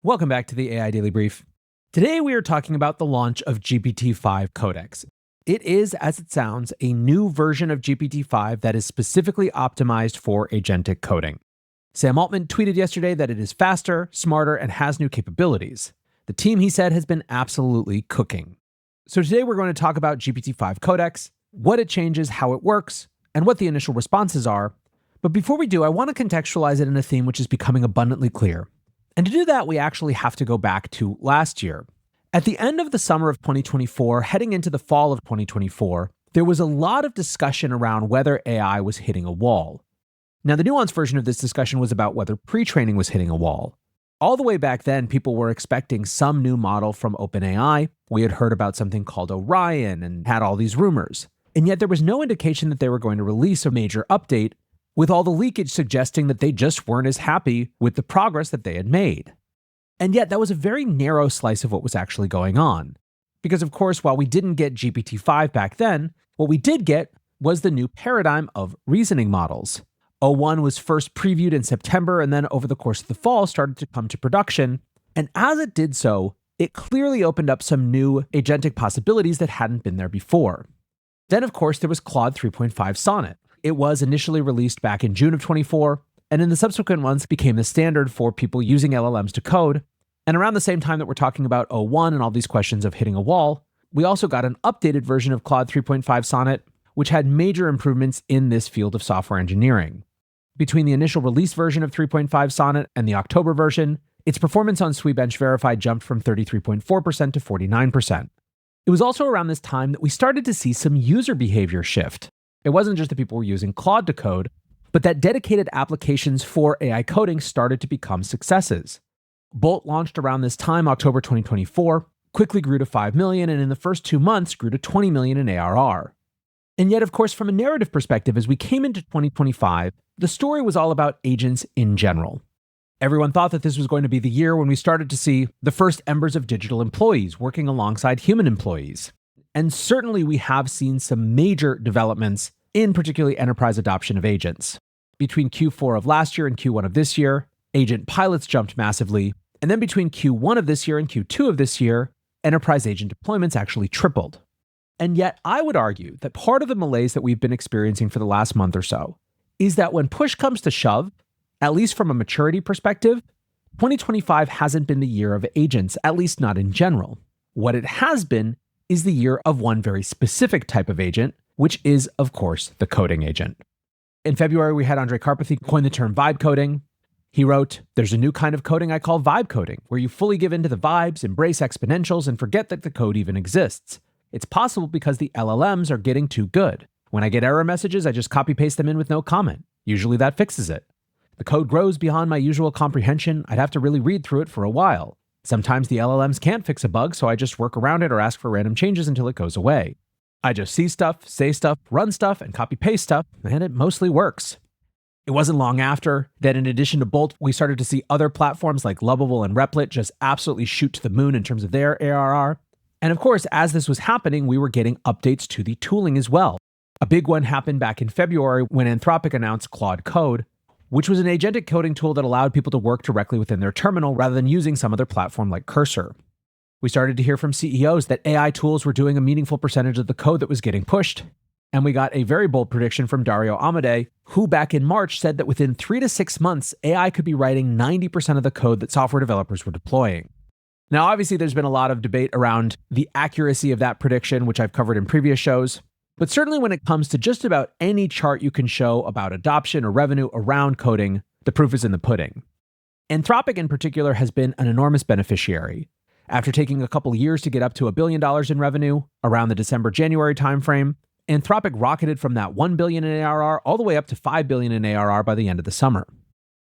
Welcome back to the AI Daily Brief. Today we are talking about the launch of GPT-5 Codex. It is, as it sounds, a new version of GPT-5 that is specifically optimized for agentic coding. Sam Altman tweeted yesterday that it is faster, smarter, and has new capabilities. The team, he said, has been absolutely cooking. So today we're going to talk about GPT-5 Codex, what it changes, how it works, and what the initial responses are. But before we do, I want to contextualize it in a theme which is becoming abundantly clear. And to do that, we actually have to go back to last year. At the end of the summer of 2024, heading into the fall of 2024, there was a lot of discussion around whether AI was hitting a wall. Now, the nuanced version of this discussion was about whether pre-training was hitting a wall. All the way back then, people were expecting some new model from OpenAI. We had heard about something called Orion and had all these rumors. And yet there was no indication that they were going to release a major update, with all the leakage suggesting that they just weren't as happy with the progress that they had made. And yet that was a very narrow slice of what was actually going on. Because of course, while we didn't get GPT-5 back then, what we did get was the new paradigm of reasoning models. O1 was first previewed in September and then over the course of the fall started to come to production. And as it did so, it clearly opened up some new agentic possibilities that hadn't been there before. Then of course, there was Claude 3.5 Sonnet. It was initially released back in June of 24, and in the subsequent months became the standard for people using LLMs to code. And around the same time that we're talking about O1 and all these questions of hitting a wall, we also got an updated version of Claude 3.5 Sonnet, which had major improvements in this field of software engineering. Between the initial release version of 3.5 Sonnet and the October version, its performance on SWE-bench verified jumped from 33.4% to 49%. It was also around this time that we started to see some user behavior shift. It wasn't just that people were using Claude to code, but that dedicated applications for AI coding started to become successes. Bolt launched around this time, October 2024, quickly grew to 5 million, and in the first 2 months grew to 20 million in ARR. And yet, of course, from a narrative perspective, as we came into 2025, the story was all about agents in general. Everyone thought that this was going to be the year when we started to see the first embers of digital employees working alongside human employees. And certainly we have seen some major developments in particularly enterprise adoption of agents. Between Q4 of last year and Q1 of this year, agent pilots jumped massively. And then between Q1 of this year and Q2 of this year, enterprise agent deployments actually tripled. And yet I would argue that part of the malaise that we've been experiencing for the last month or so is that when push comes to shove, at least from a maturity perspective, 2025 hasn't been the year of agents, at least not in general. What it has been is the year of one very specific type of agent, which is, of course, the coding agent. In February, we had Andre Karpathy coin the term vibe coding. He wrote, "There's a new kind of coding I call vibe coding, where you fully give into the vibes, embrace exponentials, and forget that the code even exists. It's possible because the LLMs are getting too good. When I get error messages, I just copy-paste them in with no comment. Usually that fixes it. The code grows beyond my usual comprehension. I'd have to really read through it for a while. Sometimes the LLMs can't fix a bug, so I just work around it or ask for random changes until it goes away. I just see stuff, say stuff, run stuff, and copy-paste stuff, and it mostly works." It wasn't long after that, in addition to Bolt, we started to see other platforms like Lovable and Replit just absolutely shoot to the moon in terms of their ARR. And of course, as this was happening, we were getting updates to the tooling as well. A big one happened back in February when Anthropic announced Claude Code, which was an agentic coding tool that allowed people to work directly within their terminal rather than using some other platform like Cursor. We started to hear from CEOs that AI tools were doing a meaningful percentage of the code that was getting pushed. And we got a very bold prediction from Dario Amodei, who back in March said that within 3 to 6 months, AI could be writing 90% of the code that software developers were deploying. Now, obviously, there's been a lot of debate around the accuracy of that prediction, which I've covered in previous shows. But certainly when it comes to just about any chart you can show about adoption or revenue around coding, the proof is in the pudding. Anthropic in particular has been an enormous beneficiary. After taking a couple years to get up to $1 billion in revenue around the December-January timeframe, Anthropic rocketed from that $1 billion in ARR all the way up to $5 billion in ARR by the end of the summer.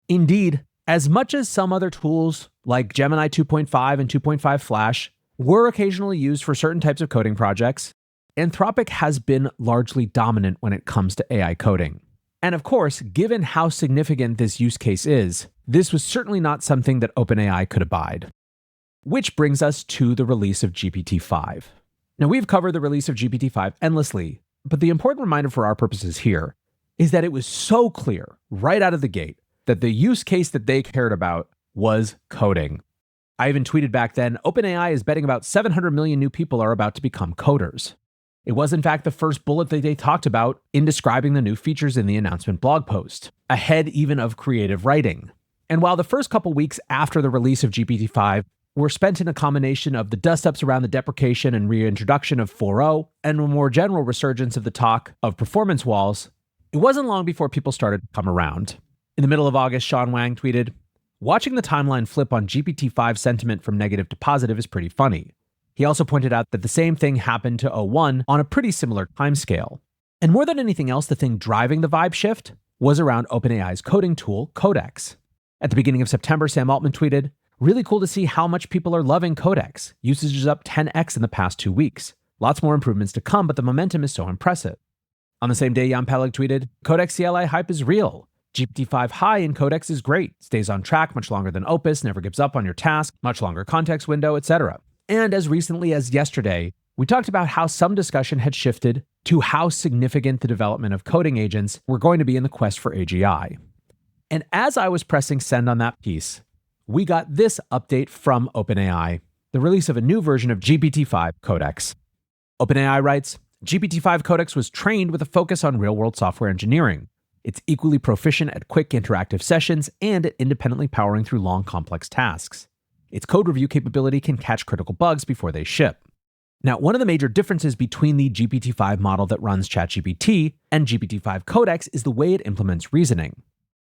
Indeed, as much as some other tools like Gemini 2.5 and 2.5 Flash were occasionally used for certain types of coding projects, Anthropic has been largely dominant when it comes to AI coding. And of course, given how significant this use case is, this was certainly not something that OpenAI could abide. Which brings us to the release of GPT-5. Now, we've covered the release of GPT-5 endlessly, but the important reminder for our purposes here is that it was so clear right out of the gate that the use case that they cared about was coding. I even tweeted back then, OpenAI is betting about 700 million new people are about to become coders. It was in fact the first bullet that they talked about in describing the new features in the announcement blog post, ahead even of creative writing. And while the first couple weeks after the release of GPT-5 were spent in a combination of the dust-ups around the deprecation and reintroduction of 4.0 and a more general resurgence of the talk of performance walls, it wasn't long before people started to come around. In the middle of August, Sean Wang tweeted, "Watching the timeline flip on GPT-5 sentiment from negative to positive is pretty funny." He also pointed out that the same thing happened to O1 on a pretty similar timescale. And more than anything else, the thing driving the vibe shift was around OpenAI's coding tool, Codex. At the beginning of September, Sam Altman tweeted, "Really cool to see how much people are loving Codex. Usage is up 10x in the past 2 weeks. Lots more improvements to come, but the momentum is so impressive." On the same day, Jan Peleg tweeted, "Codex CLI hype is real. GPT-5 high in Codex is great. Stays on track much longer than Opus, never gives up on your task, much longer context window, etc." And as recently as yesterday, we talked about how some discussion had shifted to how significant the development of coding agents were going to be in the quest for AGI. And as I was pressing send on that piece, we got this update from OpenAI, the release of a new version of GPT-5 Codex. OpenAI writes, GPT-5 Codex was trained with a focus on real-world software engineering. It's equally proficient at quick interactive sessions and at independently powering through long, complex tasks. Its code review capability can catch critical bugs before they ship. Now, one of the major differences between the GPT-5 model that runs ChatGPT and GPT-5 Codex is the way it implements reasoning.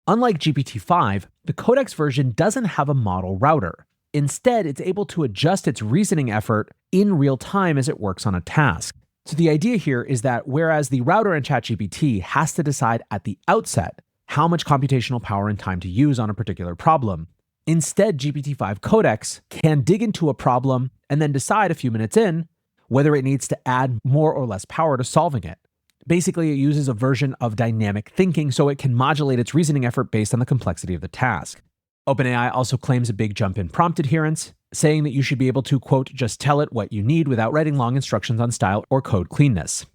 Unlike GPT-5, the Codex version doesn't have a model router. Instead, it's able to adjust its reasoning effort in real time as it works on a task. So the idea here is that whereas the router in ChatGPT has to decide at the outset how much computational power and time to use on a particular problem, instead, GPT-5 Codex can dig into a problem and then decide a few minutes in whether it needs to add more or less power to solving it. Basically, it uses a version of dynamic thinking so it can modulate its reasoning effort based on the complexity of the task. OpenAI also claims a big jump in prompt adherence, saying that you should be able to, quote, just tell it what you need without writing long instructions on style or code cleanness.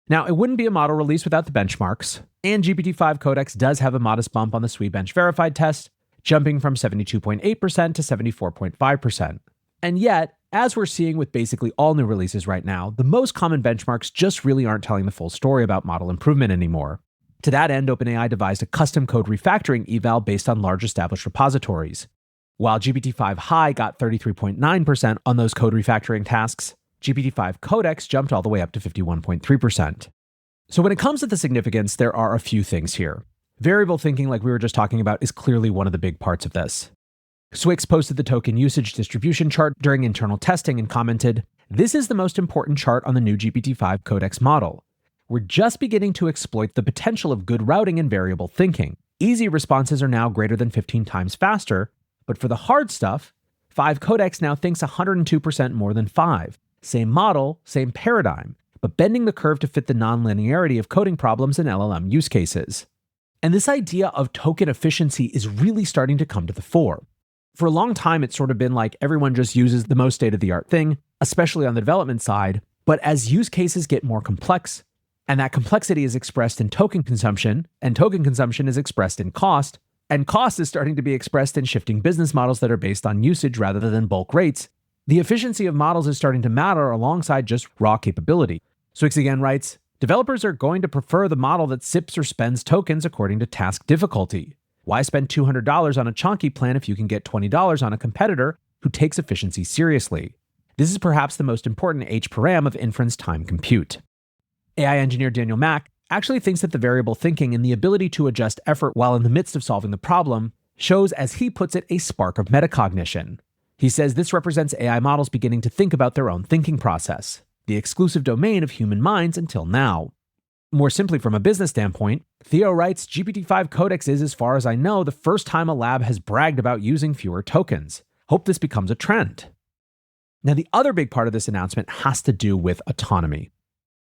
Now, it wouldn't be a model release without the benchmarks, and GPT-5 Codex does have a modest bump on the SWE bench verified test, jumping from 72.8% to 74.5%. And yet, as we're seeing with basically all new releases right now, the most common benchmarks just really aren't telling the full story about model improvement anymore. To that end, OpenAI devised a custom code refactoring eval based on large established repositories. While GPT-5 High got 33.9% on those code refactoring tasks, GPT-5 Codex jumped all the way up to 51.3%. So when it comes to the significance, there are a few things here. Variable thinking, like we were just talking about, is clearly one of the big parts of this. Swix posted the token usage distribution chart during internal testing and commented, "This is the most important chart on the new GPT-5 Codex model. We're just beginning to exploit the potential of good routing and variable thinking. Easy responses are now greater than 15 times faster, but for the hard stuff, 5 Codex now thinks 102% more than 5. Same model, same paradigm, but bending the curve to fit the nonlinearity of coding problems in LLM use cases." And this idea of token efficiency is really starting to come to the fore. For a long time, it's sort of been like everyone just uses the most state-of-the-art thing, especially on the development side. But as use cases get more complex, and that complexity is expressed in token consumption, and token consumption is expressed in cost, and cost is starting to be expressed in shifting business models that are based on usage rather than bulk rates, the efficiency of models is starting to matter alongside just raw capability. Swix again writes, "Developers are going to prefer the model that sips or spends tokens according to task difficulty. Why spend $200 on a chonky plan if you can get $20 on a competitor who takes efficiency seriously? This is perhaps the most important H-param of inference time compute." AI engineer Daniel Mack actually thinks that the variable thinking and the ability to adjust effort while in the midst of solving the problem shows, as he puts it, a spark of metacognition. He says this represents AI models beginning to think about their own thinking process, the exclusive domain of human minds until now. More simply, from a business standpoint, Theo writes, "GPT-5 Codex is, as far as I know, the first time a lab has bragged about using fewer tokens. Hope this becomes a trend." Now, the other big part of this announcement has to do with autonomy.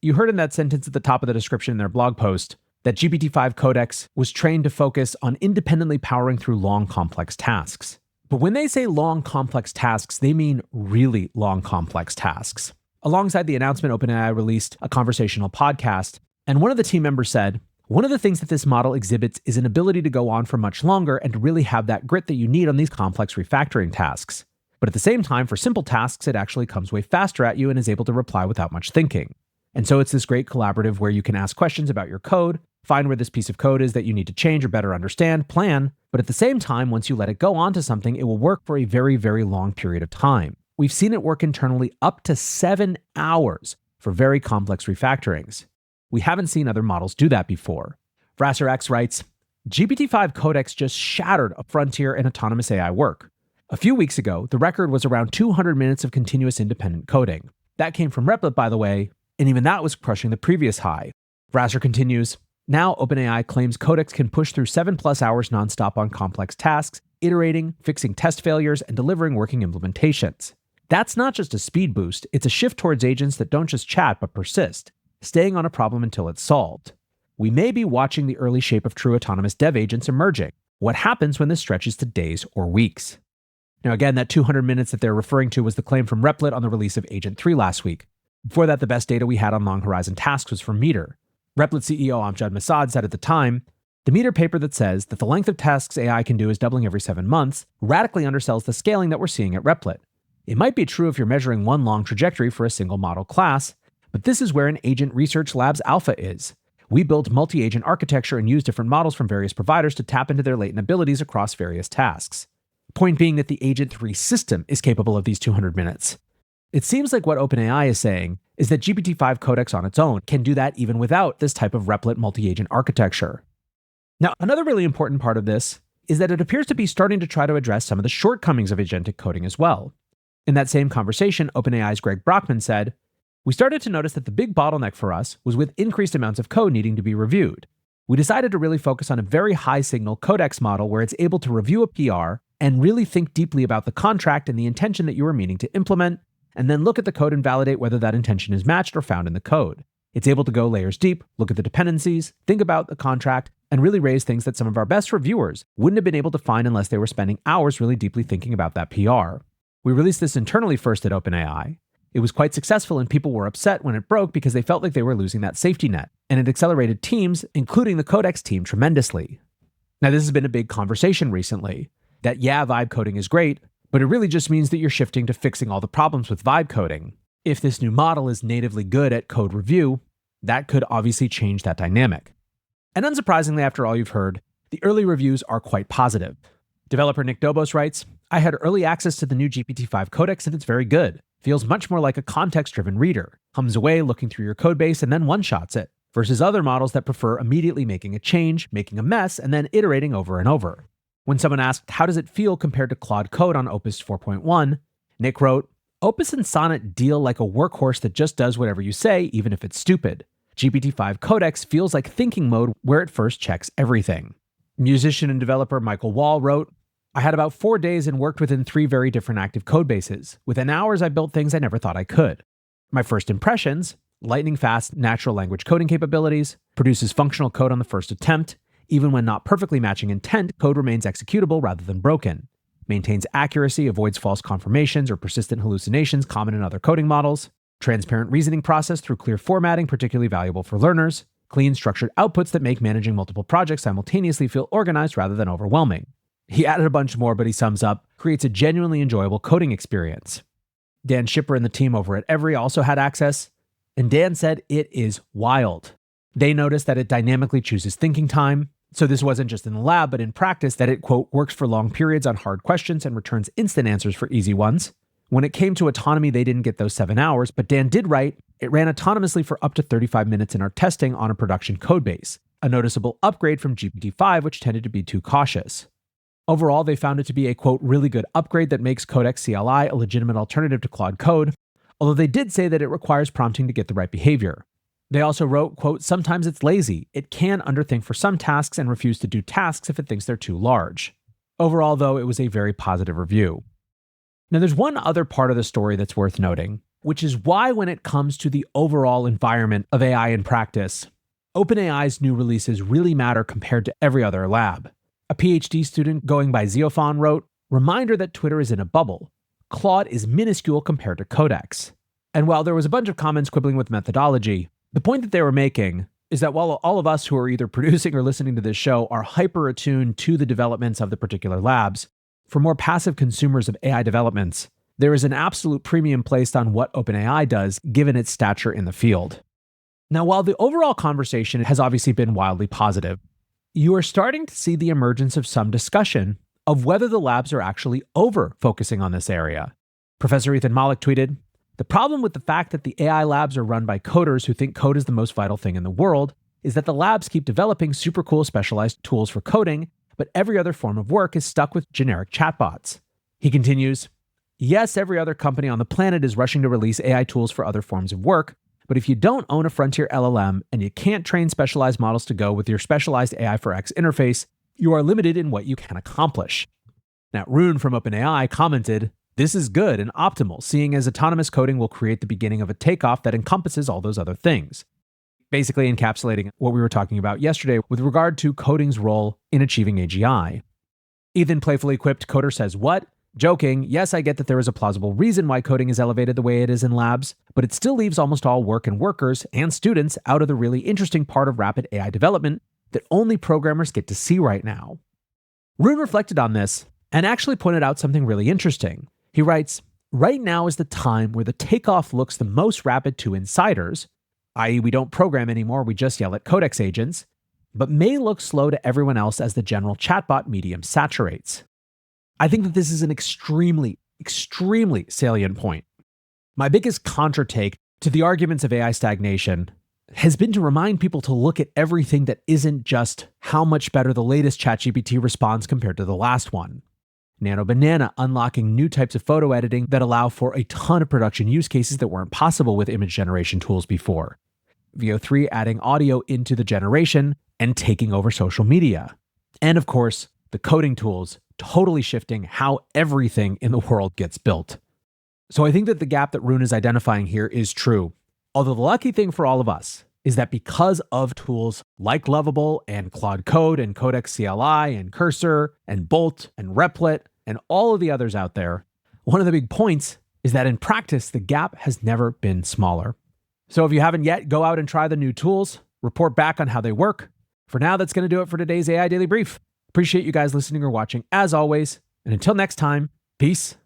You heard in that sentence at the top of the description in their blog post that GPT-5 Codex was trained to focus on independently powering through long, complex tasks. But when they say long, complex tasks, they mean really long, complex tasks. Alongside the announcement, OpenAI released a conversational podcast, and one of the team members said, "One of the things that this model exhibits is an ability to go on for much longer and to really have that grit that you need on these complex refactoring tasks. But at the same time, for simple tasks, it actually comes way faster at you and is able to reply without much thinking. And so it's this great collaborative where you can ask questions about your code, find where this piece of code is that you need to change or better understand, plan, but at the same time, once you let it go onto something, it will work for a very, very long period of time. We've seen it work internally up to 7 hours for very complex refactorings. We haven't seen other models do that before. VrasserX writes, GPT-5 Codex just shattered a frontier in autonomous AI work. A few weeks ago, the record was around 200 minutes of continuous independent coding. That came from Replit, by the way, and even that was crushing the previous high. Vrasser continues, now OpenAI claims Codex can push through 7+ hours nonstop on complex tasks, iterating, fixing test failures, and delivering working implementations. That's not just a speed boost, it's a shift towards agents that don't just chat but persist, staying on a problem until it's solved. We may be watching the early shape of true autonomous dev agents emerging. What happens when this stretches to days or weeks? Now again, that 200 minutes that they're referring to was the claim from Replit on the release of Agent 3 last week. Before that, the best data we had on long horizon tasks was from Meter. Replit CEO Amjad Masad said at the time, the Meter paper that says that the length of tasks AI can do is doubling every 7 months radically undersells the scaling that we're seeing at Replit. It might be true if you're measuring one long trajectory for a single model class, but this is where an Agent Research Labs alpha is. We built multi-agent architecture and use different models from various providers to tap into their latent abilities across various tasks. Point being that the Agent 3 system is capable of these 200 minutes. It seems like what OpenAI is saying is that GPT-5 Codex on its own can do that even without this type of Replit multi-agent architecture. Now, another really important part of this is that it appears to be starting to try to address some of the shortcomings of agentic coding as well. In that same conversation, OpenAI's Greg Brockman said, we started to notice that the big bottleneck for us was with increased amounts of code needing to be reviewed. We decided to really focus on a very high signal Codex model where it's able to review a PR and really think deeply about the contract and the intention that you were meaning to implement, and then look at the code and validate whether that intention is matched or found in the code. It's able to go layers deep, look at the dependencies, think about the contract, and really raise things that some of our best reviewers wouldn't have been able to find unless they were spending hours really deeply thinking about that PR. We released this internally first at OpenAI. It was quite successful and people were upset when it broke because they felt like they were losing that safety net, and it accelerated teams, including the Codex team, tremendously. Now, this has been a big conversation recently, that vibe coding is great, but it really just means that you're shifting to fixing all the problems with vibe coding. If this new model is natively good at code review, that could obviously change that dynamic. And unsurprisingly, after all you've heard, the early reviews are quite positive. Developer Nick Dobos writes, I had early access to the new GPT-5 Codex and it's very good. Feels much more like a context-driven reader. Hums away looking through your codebase and then one-shots it, versus other models that prefer immediately making a change, making a mess, and then iterating over and over. When someone asked, how does it feel compared to Claude Code on Opus 4.1, Nick wrote, Opus and Sonnet deal like a workhorse that just does whatever you say, even if it's stupid. GPT-5 Codex feels like thinking mode where it first checks everything. Musician and developer Michael Wall wrote, I had about 4 days and worked within 3 very different active code bases. Within hours, I built things I never thought I could. My first impressions, lightning-fast natural language coding capabilities, produces functional code on the first attempt. Even when not perfectly matching intent, code remains executable rather than broken. Maintains accuracy, avoids false confirmations or persistent hallucinations common in other coding models. Transparent reasoning process through clear formatting, particularly valuable for learners. Clean, structured outputs that make managing multiple projects simultaneously feel organized rather than overwhelming. He added a bunch more, but he sums up, creates a genuinely enjoyable coding experience. Dan Schipper and the team over at Every also had access, and Dan said it is wild. They noticed that it dynamically chooses thinking time, so this wasn't just in the lab, but in practice that it, quote, works for long periods on hard questions and returns instant answers for easy ones. When it came to autonomy, they didn't get those 7 hours, but Dan did write, it ran autonomously for up to 35 minutes in our testing on a production codebase, a noticeable upgrade from GPT-5, which tended to be too cautious. Overall, they found it to be a, quote, really good upgrade that makes Codex CLI a legitimate alternative to Claude Code, although they did say that it requires prompting to get the right behavior. They also wrote, quote, sometimes it's lazy. It can underthink for some tasks and refuse to do tasks if it thinks they're too large. Overall, though, it was a very positive review. Now, there's one other part of the story that's worth noting, which is why when it comes to the overall environment of AI in practice, OpenAI's new releases really matter compared to every other lab. A PhD student going by Zeophon wrote, reminder that Twitter is in a bubble. Claude is minuscule compared to Codex. And while there was a bunch of comments quibbling with methodology, the point that they were making is that while all of us who are either producing or listening to this show are hyper attuned to the developments of the particular labs, For more passive consumers of AI developments, there is an absolute premium placed on what OpenAI does, given its stature in the field. Now, while the overall conversation has obviously been wildly positive, you are starting to see the emergence of some discussion of whether the labs are actually over-focusing on this area. Professor Ethan Malik tweeted, "The problem with the fact that the AI labs are run by coders who think code is the most vital thing in the world is that the labs keep developing super cool specialized tools for coding, but every other form of work is stuck with generic chatbots." He continues, "Yes, every other company on the planet is rushing to release AI tools for other forms of work, but if you don't own a frontier LLM and you can't train specialized models to go with your specialized AI for X interface, you are limited in what you can accomplish." Now, Rune from OpenAI commented, "This is good and optimal, seeing as autonomous coding will create the beginning of a takeoff that encompasses all those other things." Basically encapsulating what we were talking about yesterday with regard to coding's role in achieving AGI. Ethan playfully quipped, "Coder says what?" Joking, "Yes, I get that there is a plausible reason why coding is elevated the way it is in labs, but it still leaves almost all work and workers and students out of the really interesting part of rapid AI development that only programmers get to see right now." Rune reflected on this and actually pointed out something really interesting. He writes, "Right now is the time where the takeoff looks the most rapid to insiders, i.e. we don't program anymore, we just yell at Codex agents, but may look slow to everyone else as the general chatbot medium saturates." I think that this is an extremely salient point. My biggest counter-take to the arguments of AI stagnation has been to remind people to look at everything that isn't just how much better the latest ChatGPT responds compared to the last one. Nano Banana unlocking new types of photo editing that allow for a ton of production use cases that weren't possible with image generation tools before. VO3 adding audio into the generation and taking over social media. And of course, the coding tools totally shifting how everything in the world gets built. So I think that the gap that Rune is identifying here is true. Although the lucky thing for all of us is that because of tools like Lovable and Claude Code and Codex CLI and Cursor and Bolt and Replit and all of the others out there, one of the big points is that in practice, the gap has never been smaller. So if you haven't yet, go out and try the new tools, report back on how they work. For now, that's going to do it for today's AI Daily Brief. Appreciate you guys listening or watching as always. And until next time, peace